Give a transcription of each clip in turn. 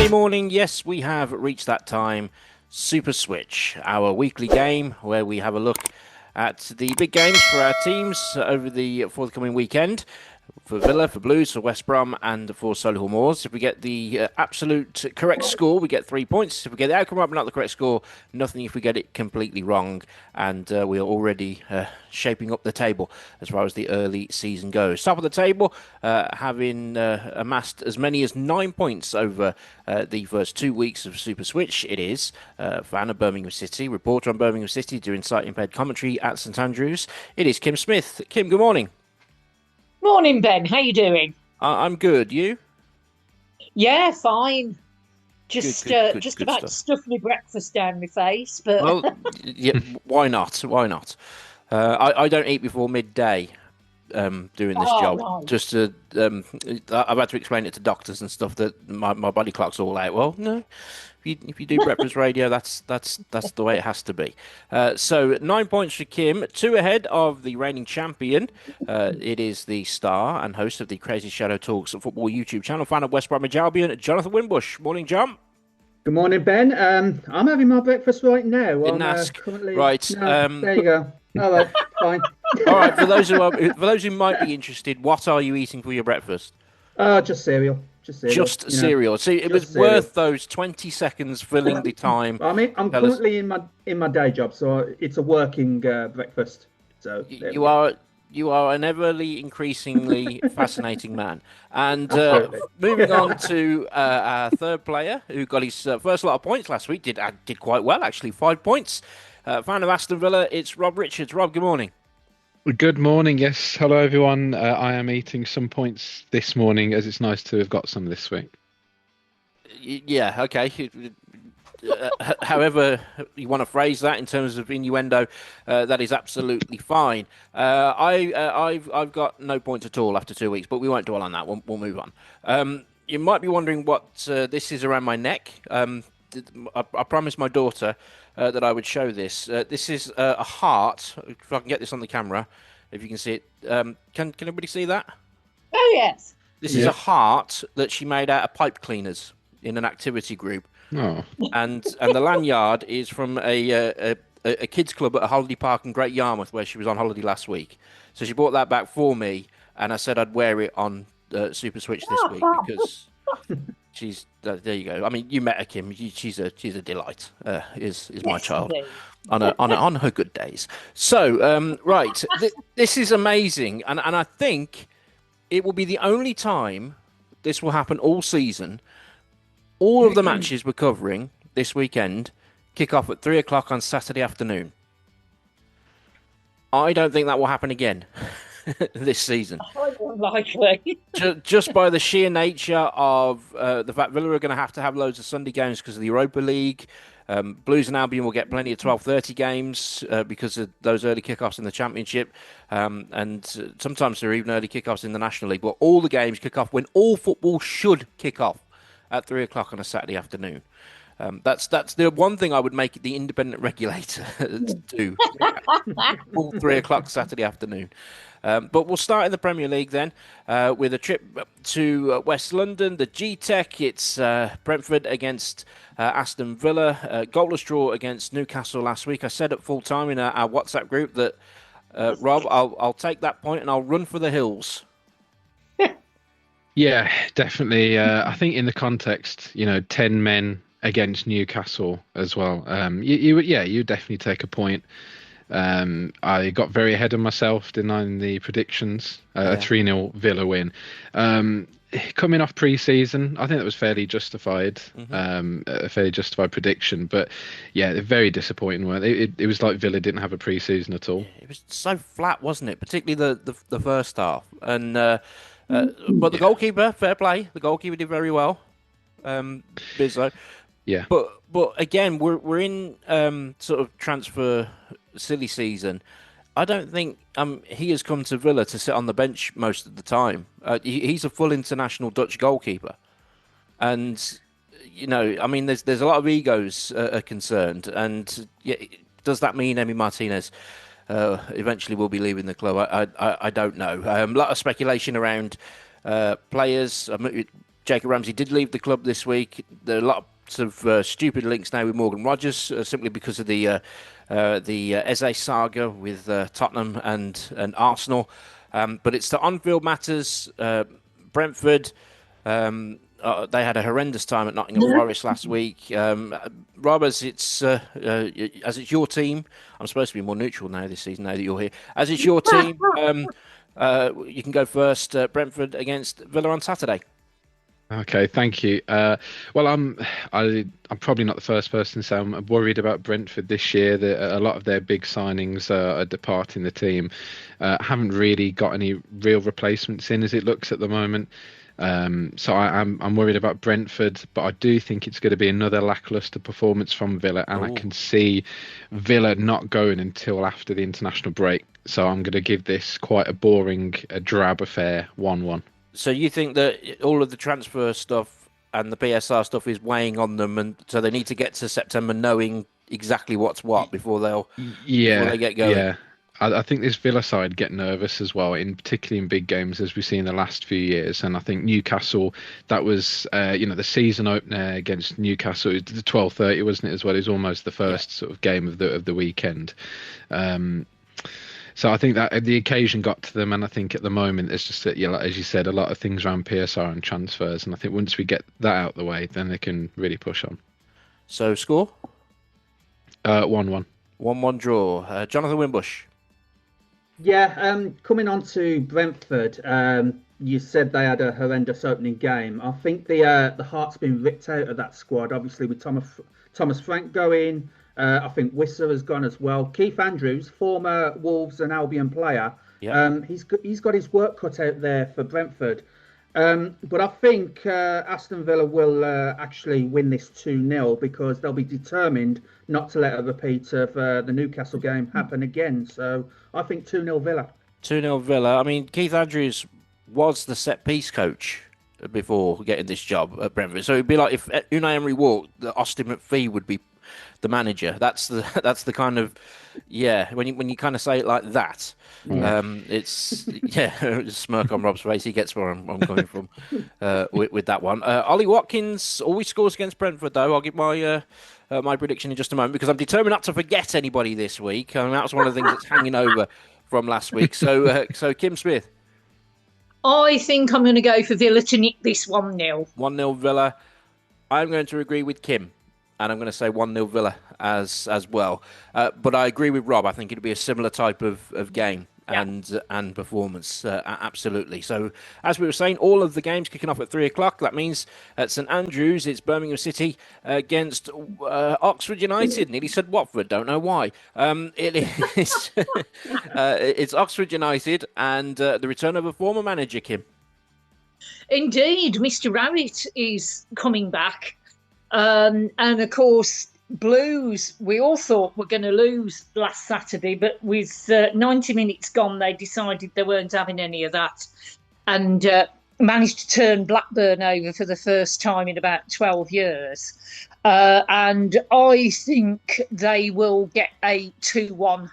Monday morning, yes, we have reached that time. Super Switch, our weekly game where we have a look at the big games for our teams over the forthcoming weekend. For Villa, for Blues, for West Brom, and for Solihull Moors. If we get the absolute correct score, we get 3 points. If we get the outcome right but not the correct score, nothing if we get it completely wrong. And we are already shaping up the table as far as the early season goes. Top of the table, having amassed as many as 9 points over the first 2 weeks of Super Switch. It is fan of Birmingham City, reporter on Birmingham City, doing sight impaired commentary at St Andrews. It is Kim Smith. Kim, good morning. Morning, Ben. How you doing? I'm good. You? Yeah, fine. Good Just good about to stuff. stuff my breakfast down my face, but Well, yeah, why not? Why not? I don't eat before midday doing this oh job. right. Just to, I've had to explain it to doctors and stuff that my body clock's all out. Well, no, if you do breakfast radio, that's the way it has to be. So 9 points for Kim, two ahead of the reigning champion. It is the star and host of the Crazy Shadow Talks football YouTube channel, fan of West Bromwich Albion, Jonathan Winbush. Morning, John. Good morning, Ben. I'm having my breakfast right now. Didn't I'm ask. currently Right. no. There you go. All right, fine. All right. For those who might be interested, what are you eating for your breakfast? Just cereal. Just cereal. Just cereal. See, it was just cereal. worth those 20 seconds filling the time. I mean, I'm Tell us- currently in my day job, so it's a working breakfast. So there we You go. are you are an everly increasingly fascinating man. And Absolutely. moving on to our third player, who got his first lot of points last week, did quite well actually, 5 points. Fan of Aston Villa, it's Rob Richards. Rob, good morning. Good morning. Yes, hello everyone. I am eating some points this morning, as it's nice to have got some this week. Yeah, okay. However you want to phrase that in terms of innuendo, that is absolutely fine. I've got no points at all after 2 weeks, but we won't dwell on that. We'll move on. You might be wondering what this is around my neck. I promised my daughter that I would show this. This is a heart. If I can get this on the camera, if you can see it. Can everybody see that? Oh yes. This is a heart that she made out of pipe cleaners in an activity group. Oh, And the lanyard is from a kids club at a holiday park in Great Yarmouth where she was on holiday last week. So she brought that back for me, and I said I'd wear it on Super Switch this week because she's there. You go. I mean, you met her, Kim. She's a delight. Is my Yes, child indeed. on her good days. So right, this is amazing, and I think it will be the only time this will happen all season. All of the matches we're covering this weekend kick off at 3 o'clock on Saturday afternoon. I don't think that will happen again this season. Highly unlikely. Just by the sheer nature of the fact Villa are going to have loads of Sunday games because of the Europa League. Blues and Albion will get plenty of 12:30 games because of those early kickoffs in the Championship. And sometimes there are even early kickoffs in the National League. But all the games kick off when all football should kick off at 3 o'clock on a Saturday afternoon. That's the one thing I would make the independent regulator do. All 3 o'clock Saturday afternoon. But we'll start in the Premier League then with a trip to West London, the G-Tech. It's Brentford against Aston Villa. Goalless draw against Newcastle last week. I said at full time in our WhatsApp group that, Rob, I'll take that point and I'll run for the hills. yeah, definitely. I think in the context, 10 men against Newcastle as well. You definitely take a point. I got very ahead of myself denying the predictions. A 3-0 Villa win. Coming off pre-season, I think that was fairly justified. A fairly justified prediction. But yeah, they're very disappointing. Weren't they? It was like Villa didn't have a pre-season at all. It was so flat, wasn't it? Particularly the first half. And but the goalkeeper, fair play. The goalkeeper did very well. Bizzo. Yeah. But again, we're in sort of transfer silly season. I don't think he has come to Villa to sit on the bench most of the time. He's a full international Dutch goalkeeper, and I mean, there's a lot of egos are concerned, and does that mean Emi Martinez eventually will be leaving the club? I don't know. A lot of speculation around players. Jacob Ramsey did leave the club this week. There are lots of stupid links now with Morgan Rogers, simply because of the Eze saga with Tottenham and Arsenal. But it's the on-field matters. Brentford, they had a horrendous time at Nottingham Forest last week. Rob, as it's your team, I'm supposed to be more neutral now this season, now that you're here. As it's your team, you can go first. Brentford against Villa on Saturday. Okay, thank you. Well, I'm probably not the first person to say I'm worried about Brentford this year. A lot of their big signings are departing the team. Haven't really got any real replacements in as it looks at the moment. So I'm worried about Brentford, but I do think it's going to be another lacklustre performance from Villa, and I can see Villa not going until after the international break. So I'm going to give this quite a boring, drab affair, 1-1. So you think that all of the transfer stuff and the PSR stuff is weighing on them, and so they need to get to September knowing exactly what's what before they get going? Yeah. I think this Villa side get nervous as well, particularly in big games, as we've seen in the last few years. And I think Newcastle, that was the season opener against Newcastle, it was the 12:30, wasn't it, as well? It was almost the first sort of game of the weekend. So I think that the occasion got to them, and I think at the moment there's just, as you said, a lot of things around PSR and transfers, and I think once we get that out of the way, then they can really push on. So score? 1-1. 1-1 draw. Jonathan Wimbush. Yeah, coming on to Brentford, you said they had a horrendous opening game. I think the heart's been ripped out of that squad, obviously with Thomas Frank going. I think Wissa has gone as well. Keith Andrews, former Wolves and Albion player, he's got his work cut out there for Brentford. But I think Aston Villa will actually win this 2-0 because they'll be determined not to let a repeat of the Newcastle game happen again. So I think 2-0 Villa. 2-0 Villa. I mean, Keith Andrews was the set-piece coach before getting this job at Brentford. So it'd be like if Unai Emery walked, Austin McPhee would be the manager. That's the kind of when you kind of say it like that, it's smirk on Rob's face. He gets where I'm coming from with that one. Ollie Watkins always scores against Brentford, though. I'll give my prediction in just a moment because I'm determined not to forget anybody this week. I mean, that was one of the things that's hanging over from last week. So Kim Smith. I think I'm going to go for Villa to nick this 1-0. 1-0 Villa. I'm going to agree with Kim. And I'm going to say 1-0 Villa as well. But I agree with Rob. I think it'll be a similar type of game and performance. Absolutely. So, as we were saying, all of the games kicking off at 3 o'clock. That means at St Andrews, it's Birmingham City against Oxford United. Nearly said Watford. Don't know why. It is. It's Oxford United and the return of a former manager, Kim. Indeed. Mr. Rowett is coming back. And of course, Blues, we all thought were going to lose last Saturday, but with 90 minutes gone, they decided they weren't having any of that and managed to turn Blackburn over for the first time in about 12 years. And I think they will get a 2-1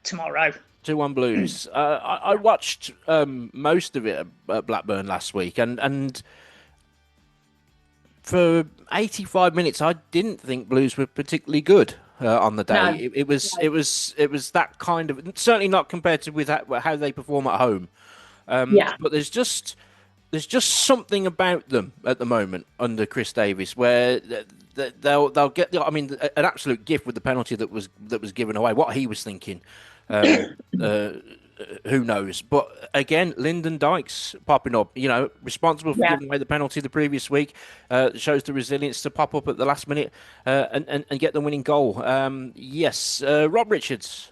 tomorrow. 2-1 Blues. I watched most of it at Blackburn last week, and for 85 minutes, I didn't think Blues were particularly good on the day. No. It was that kind of, certainly not compared to with how they perform at home. But there's just something about them at the moment under Chris Davis where they'll get an absolute gift with the penalty that was given away. What he was thinking. Who knows? But again, Lyndon Dykes popping up, responsible for giving away the penalty the previous week, shows the resilience to pop up at the last minute and get the winning goal. Rob Richards.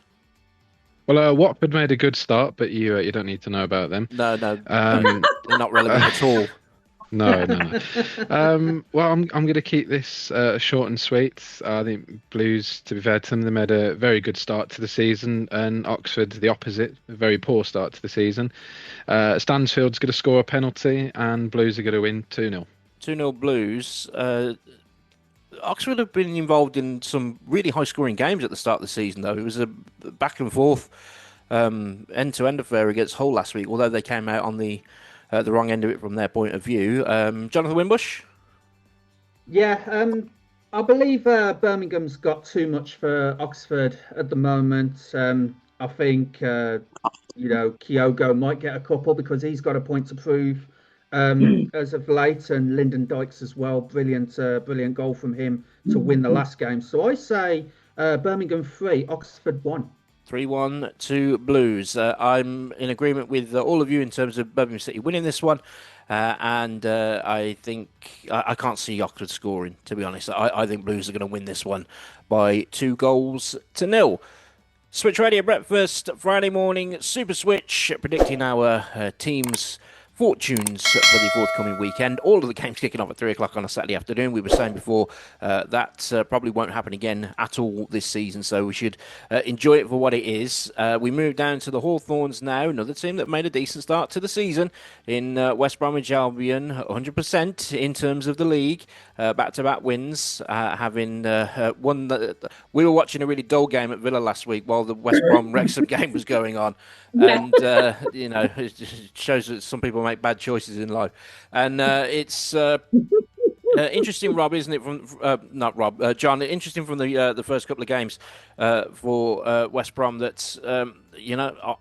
Well, Watford made a good start, but you don't need to know about them. No, they're not relevant at all. No. Well, I'm going to keep this short and sweet. I think Blues, to be fair to them, they made a very good start to the season, and Oxford, the opposite, a very poor start to the season. Stansfield's going to score a penalty, and Blues are going to win 2-0. 2-0 Blues. Oxford have been involved in some really high-scoring games at the start of the season, though. It was a back-and-forth, end-to-end affair against Hull last week, although they came out on the at the wrong end of it from their point of view. Jonathan Wimbush? Yeah, I believe Birmingham's got too much for Oxford at the moment. I think Kyogo might get a couple because he's got a point to prove as of late, and Lyndon Dykes as well. Brilliant goal from him to win the last game. So I say Birmingham 3, Oxford 1. 3-1 to Blues. I'm in agreement with all of you in terms of Birmingham City winning this one. And I think I can't see Oxford scoring, to be honest. I think Blues are going to win this one by 2-0. Switch Radio Breakfast, Friday morning, Super Switch, predicting our team's fortunes for the forthcoming weekend. All of the games kicking off at 3 o'clock on a Saturday afternoon. We were saying before that probably won't happen again at all this season, so we should enjoy it for what it is. We move down to the Hawthorns now, another team that made a decent start to the season in West Bromwich Albion, 100% in terms of the league, back-to-back wins, having won. We were watching a really dull game at Villa last week while the West Brom Wrexham game was going on. And, it shows that some people make bad choices in life. And it's interesting, Rob, isn't it? Not Rob, John, interesting from the first couple of games for West Brom that,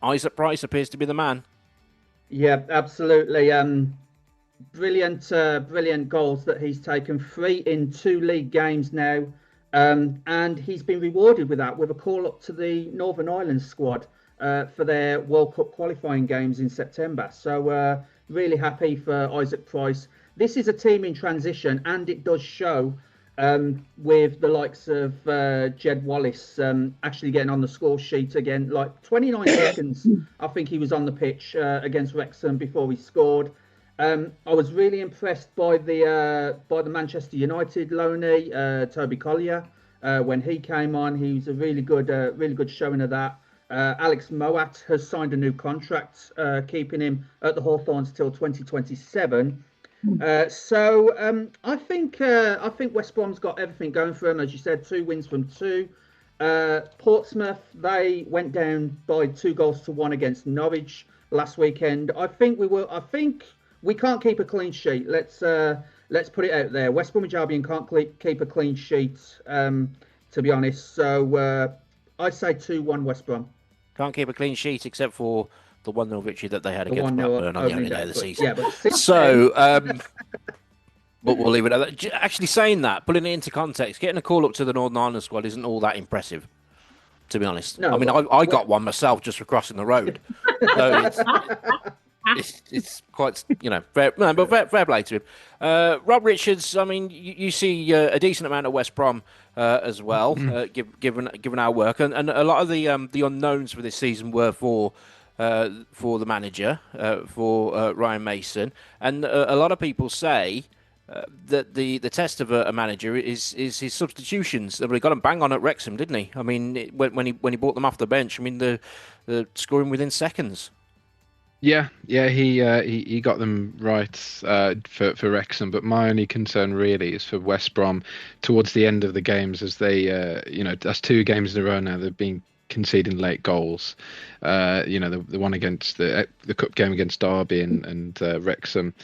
Isaac Price appears to be the man. Yeah, absolutely. Brilliant goals that he's taken. 3 in 2 league games now. And he's been rewarded with that, with a call up to the Northern Ireland squad for their World Cup qualifying games in September. So really happy for Isaac Price. This is a team in transition, and it does show with the likes of Jed Wallace actually getting on the score sheet again. Like 29 seconds, I think he was on the pitch against Wrexham before he scored. I was really impressed by the Manchester United loanee, Toby Collier. When he came on, he was a really good showing of that. Alex Moat has signed a new contract, keeping him at the Hawthorns till 2027. So I think West Brom's got everything going for them. As you said, 2 wins from 2. Portsmouth, they went down by 2-1 against Norwich last weekend. I think we can't keep a clean sheet. Let's put it out there. West Bromwich Albion can't keep a clean sheet, to be honest. So I say 2-1 West Brom. Can't keep a clean sheet except for the 1-0 victory that they had against Blackburn on the only day of the season. Yeah, but but we'll leave it at that. Actually saying that, putting it into context, getting a call up to the Northern Ireland squad isn't all that impressive, to be honest. No, I mean, I got one myself just for crossing the road. So it's quite, fair play to him. Rob Richards, I mean, you see a decent amount of West Brom as well, given our work, and a lot of the unknowns for this season were for the manager, for Ryan Mason, and a lot of people say that the test of a manager is his substitutions. He got him bang on at Wrexham, didn't he? I mean, when he brought them off the bench, I mean, the scoring within seconds. Yeah, he got them right for Wrexham, but my only concern really is for West Brom towards the end of the games, as they, that's 2 games in a row now they've been conceding late goals. The one against the cup game against Derby and Wrexham.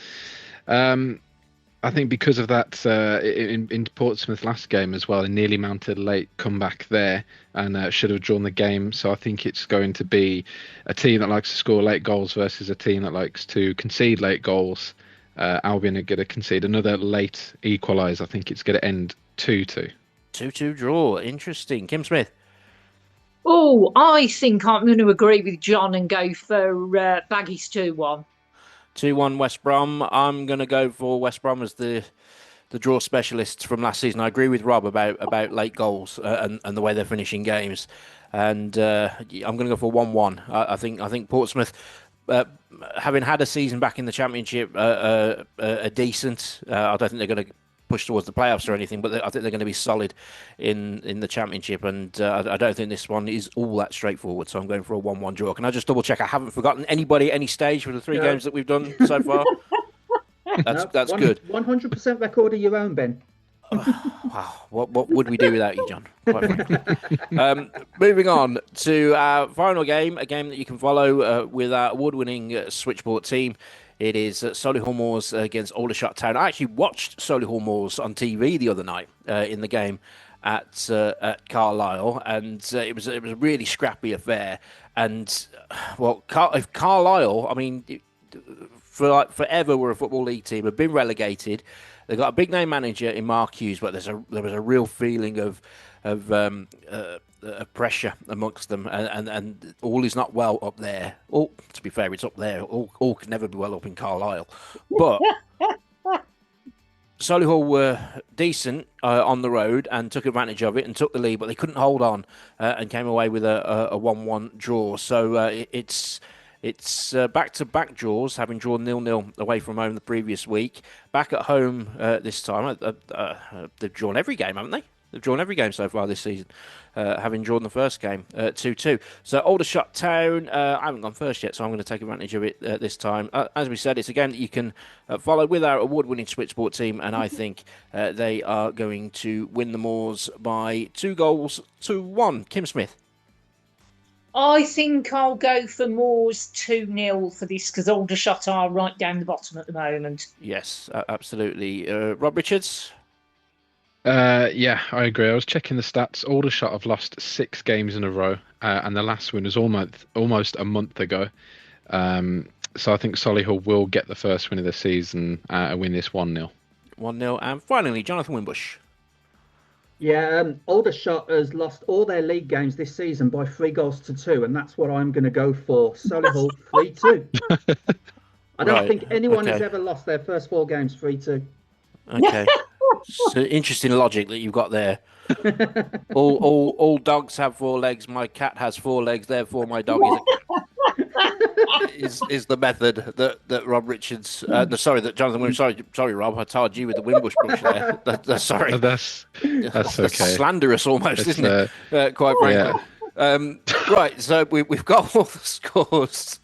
I think because of that, in Portsmouth last game as well, they nearly mounted a late comeback there and should have drawn the game. So I think it's going to be a team that likes to score late goals versus a team that likes to concede late goals. Albion are going to concede another late equaliser. I think it's going to end 2-2. 2-2 draw. Interesting. Kim Smith. Oh, I think I'm going to agree with John and go for Baggies 2-1. 2-1 West Brom. I'm going to go for West Brom as the draw specialists from last season. I agree with Rob about late goals and the way they're finishing games. And I'm going to go for 1-1. I think Portsmouth, having had a season back in the Championship, are decent. I don't think they're going to push towards the playoffs or anything, but I think they're going to be solid in the Championship, and I don't think this one is all that straightforward, so I'm going for a 1-1 draw. Can I just double check I haven't forgotten anybody at any stage for the 3 games that we've done so far? That's good. 100% record of your own, Ben. Wow, what would we do without you, John? Quite frankly. Moving on to our final game, a game that you can follow with our award-winning Switchboard team. It is Solihull Moors against Aldershot Town. I actually watched Solihull Moors on TV the other night in the game at Carlisle, and it was a really scrappy affair. And well, if Carlisle, I mean, for like forever, were a football league team, have been relegated. They've got a big name manager in Mark Hughes, but there was a real feeling of pressure amongst them, and all is not well up there. All, to be fair, it's up there. All can never be well up in Carlisle, but Solihull were decent on the road and took advantage of it and took the lead, but they couldn't hold on and came away with a 1-1 draw. So it's back-to-back draws, having drawn 0-0 away from home the previous week. Back at home this time, they've drawn every game, haven't they? They've drawn every game so far this season, having drawn the first game 2-2. So Aldershot Town, I haven't gone first yet, so I'm going to take advantage of it this time. As we said, it's a game that you can follow with our award-winning Switchsport team, and I think they are going to win the Moors by 2-1. Kim Smith. I think I'll go for Moors 2-0 for this, because Aldershot are right down the bottom at the moment. Yes, absolutely. Rob Richards? Yeah, I agree. I was checking the stats. Aldershot have lost 6 games in a row, and the last win was almost a month ago. So I think Solihull will get the first win of the season and win this 1-0. 1-0. And finally, Jonathan Wimbush. Yeah, Aldershot has lost all their league games this season by 3-2, and that's what I'm going to go for. Solihull 3-2. I don't think anyone has ever lost their first 4 games 3-2. Okay. So interesting logic that you've got there. All dogs have 4 legs. My cat has 4 legs. Therefore, my dog is the method that Rob Richards. That Jonathan Wimbush. Sorry, Rob. I tarred you with the Wimbush brush there. Sorry. That's okay. Slanderous almost, isn't it? Quite frankly. Yeah. Right, so we've got all the scores,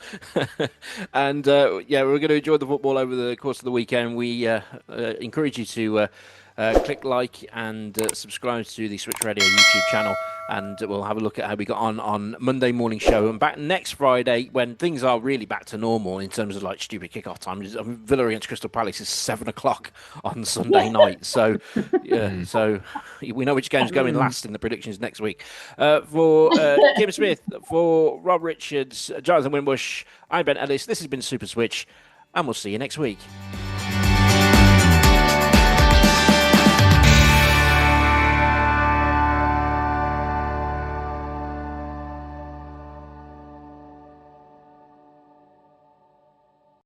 and we're going to enjoy the football over the course of the weekend. We encourage you to click like and subscribe to the Switch Radio YouTube channel, and we'll have a look at how we got on Monday morning show, and back next Friday when things are really back to normal in terms of like stupid kickoff times. I mean, Villa against Crystal Palace is 7:00 on Sunday night, so so we know which game's going last in the predictions next week. For Kim Smith, for Rob Richards, Jonathan Wimbush, I'm Ben Ellis. This has been Super Switch, and we'll see you next week.